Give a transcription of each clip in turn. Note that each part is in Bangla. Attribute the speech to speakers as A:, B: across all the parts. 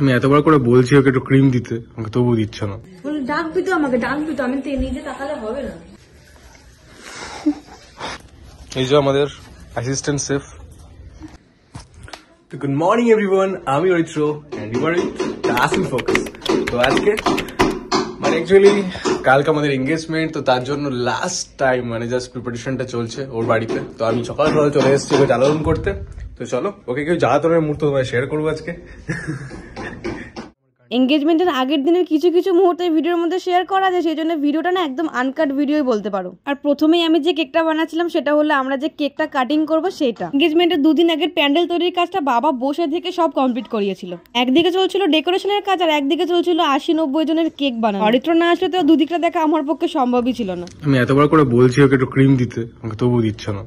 A: আমি এতবার করে বলছি ওকে একটু ক্রিম দিতে, আমাকে তবুও দিচ্ছে না।
B: ডাকবি তো আমাকে, ডাকবি তো, আমি নিজে তাকালে হবে না।
A: এই যে আমাদের অ্যাসিস্ট্যান্ট শেফ। তো গুড মর্নিং এভরিওয়ান, আমি Aritra and you are with task in focus. তো আজকে মানে অ্যাকচুয়ালি কালকে আমাদের এঙ্গেজমেন্ট, তো তার জন্য লাস্ট টাইম মানে জাস্ট প্রিপারেশনটা চলছে ওর বাড়িতে। তো আমি সকাল সকাল চলে এসেছি ওকে জ্বালাতন করতে। তো চলো ওকে কেউ জ্বালাতনের মুহূর্ত তোমায় শেয়ার করবো আজকে।
B: এঙ্গেজমেন্টের আগের দিনের কিছু কিছু মুহূর্তে ভিডিওর মধ্যে শেয়ার করা যায়, সেই জন্য ভিডিওটা না একদম আনকাট ভিডিওই বলতে পারো। আর প্রথমেই আমি যে কেকটা বানাচ্ছিলাম সেটা হলো আমরা যে কেকটা কাটিং করবো সেটা। এঙ্গেজমেন্টের দুদিন আগের প্যান্ডেল তৈরির কাজটা বাবা বসে থেকে সব কমপ্লিট করিয়েছিল। একদিকে চলছিল ডেকোরেশনের কাজ আর একদিকে চলছিল 80-90 জনের কেক বানানো। অরিত্র না আসলে তো দুদিকটা দেখা আমার পক্ষে সম্ভবই ছিল না।
A: আমি এতবার করে বলছি ওকে একটু ক্রিম দিতে, আমাকে তবুও দিচ্ছে না।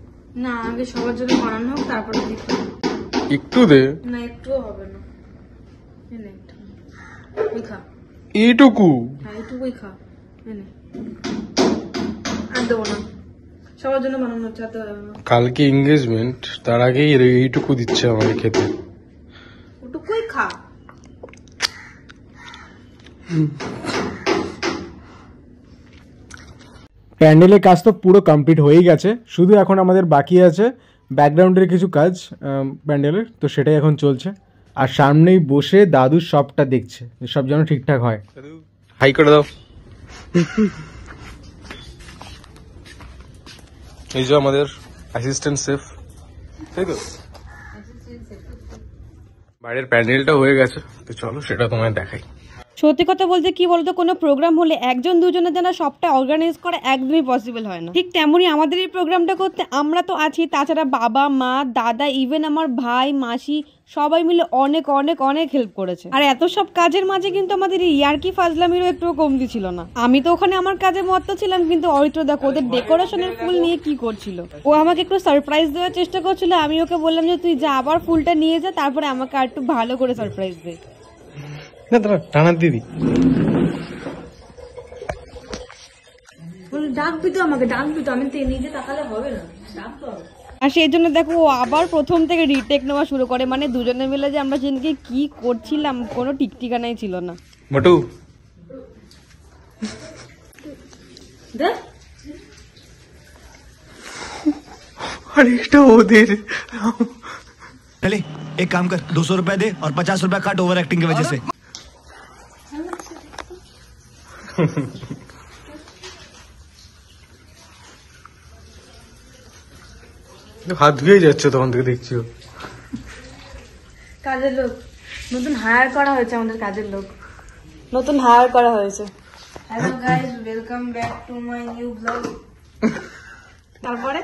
B: না, আগে সবার জন্য বানানো হোক, তারপরে
A: একটু দে
B: না, একটুও হবে না।
A: এইটুকু
B: এইটুকুই খা, আর দেবো না। সবার জন্য বানানো হচ্ছে।
A: কালকে এঙ্গেজমেন্ট, তার আগেই এইটুকু দিচ্ছে আমাকে খেতে।
B: ওটুকুই খা।
C: প্যান্ডেলের কাজ তো পুরো কমপ্লিট হয়েই গেছে, শুধু এখন আমাদের বাকি আছে ব্যাকগ্রাউন্ডের কিছু কাজ প্যান্ডেলের, তো সেটাই এখন চলছে। আর সামনেই বসে দাদু সবটা দেখছে, সব যেন ঠিকঠাক হয়।
A: হাই করে দাও। এই যে আমাদের অ্যাসিস্ট্যান্ট শেফ, তাই তো। বাইরের প্যান্ডেলটা হয়ে গেছে, তো চলো সেটা তোমায় দেখাই।
B: সত্যি কথা বলতে কি বলতো, কোনো প্রোগ্রাম হলে একজন দুজনের জন্য সবটা অর্গানাইজ করা একদমই পসিবল হয় না। ঠিক তেমনই আমাদের এই প্রোগ্রামটা করতে আমরা তো আছি, তাছাড়া বাবা মা দাদা ইভেন আমার ভাই মাসি সবাই মিলে অনেক অনেক অনেক হেল্প করেছে। আর এত সব কাজের মাঝে কিন্তু আমাদের ইয়ার্কি ফাজলামিরও একটুও কমতি ছিল না। আমি তো ওখানে আমার কাজে মত্ত ছিলাম, কিন্তু অরিত্র দেখো ওদের ডেকোরেশনের ফুল নিয়ে কি করছিল। ও আমাকে একটু সারপ্রাইজ দেওয়ার চেষ্টা করছিল। আমি ওকে বললাম যে তুই যা, আবার ফুলটা নিয়ে যা, তারপরে আমাকে আর একটু ভালো করে সারপ্রাইজ দে।
A: না দাঁড়া, টানা দিদি
B: ডাকবি তো আমাকে, ডাকবি তো, আমি নিজে তাকালে হবে না, ডাকতে হবে। আর সেই জন্য দেখো ও আবার প্রথম থেকে রিটেক নেওয়া শুরু করে। মানে দুজনে মিলে যে আমরা সেদিনকে কি করছিলাম কোনো ঠিক ঠিকানাই ছিল না।
A: মোটু अरे ओदेर
D: चले एक काम कर 200 रुपए दे और 50 रुपए काट ओवर एक्टिंग की वजह से।
A: হাত ধুয়েই যাচ্ছে তখন থেকে দেখছি।
B: কাজের লোক নতুন হায়ার করা হয়েছে, আমাদের কাজের লোক নতুন হায়ার করা হয়েছে। Hello guys, welcome back to my new blog. তারপরে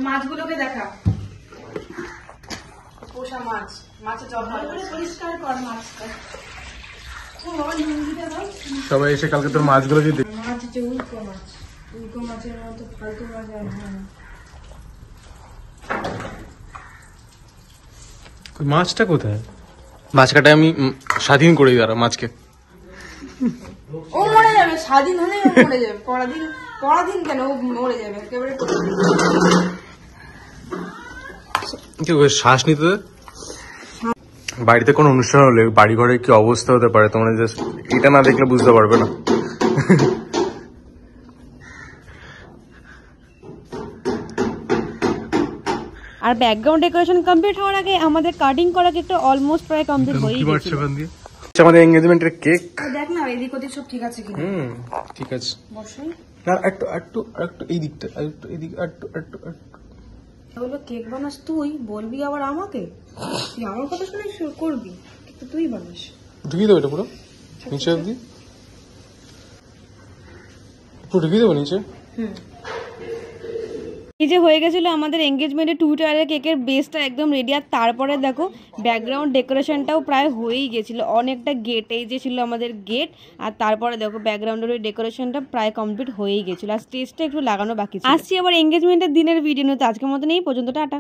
B: মাছগুলোকে দেখা, পোষা মাছ, মাছের জল পরিষ্কার কর মাছটা।
A: সবাই এসে কালকে তোর মাছগুলো যদি
B: মাছ হচ্ছে উল্টো মাছ, উল্টো মাছের মতো ফালতু মাছ আর হয় না।
A: মাছটা কোথায়? মাছ কাটায় আমি স্বাধীন করে দিই মাছকে।
B: ও মরে যাবে, স্বাধীন হলে মরে যাবে। পরাধীন কেন, ও মরে যাবে একেবারে।
A: শ্বাস নিতে বাড়িতে কোনো অনুষ্ঠান হলে বাড়ি ঘরে কি অবস্থা হতে পারে তোমরা জাস্ট এটা না দেখলে বুঝতে পারবে না।
B: আর ব্যাকগ্রাউন্ড ডেকোরেশন কমপ্লিট হওয়ার আগে আমাদের কাটিং করা কেকটা অলমোস্ট প্রায় কমপ্লিট হয়ে গেছে।
A: আমাদের এনগেজমেন্টের কেক
B: দেখ না এদিক ওদিক সব ঠিক আছে কিনা।
A: ঠিক আছে,
B: বসাই
A: না একটু একটু একটু এই দিকটা, একটু এদিকে একটু একটু একটু।
B: তাহলে কেক বানাস তুই, বলবি আবার আমাকে, তুই আমার কথা শুনে শুরু করবি, কিন্তু তুই বানাস।
A: ঢুকিয়ে দেবো এটা পুরো নিচে অব্দি, পুরো ঢুকিয়ে দেবো নিচে।
B: এই যে হয়ে গেছিল আমাদের এঙ্গেজমেন্টের 2 টায়ারের কেকের বেসটা একদম রেডি। আর তারপরে দেখো ব্যাকগ্রাউন্ড ডেকোরেশনটাও প্রায় হয়েই গেছিল, অনেকটা গেট, এই যে ছিল আমাদের গেট। আর তারপরে দেখো ব্যাকগ্রাউন্ডের ওই ডেকোরেশনটা প্রায় কমপ্লিট হয়েই গেছিল, আর স্টেজটা একটু লাগানো বাকি ছিল। আসছি আবার এঙ্গেজমেন্টের দিনের ভিডিও নিয়ে। তো আজকের মতন এই পর্যন্ত, টাটা।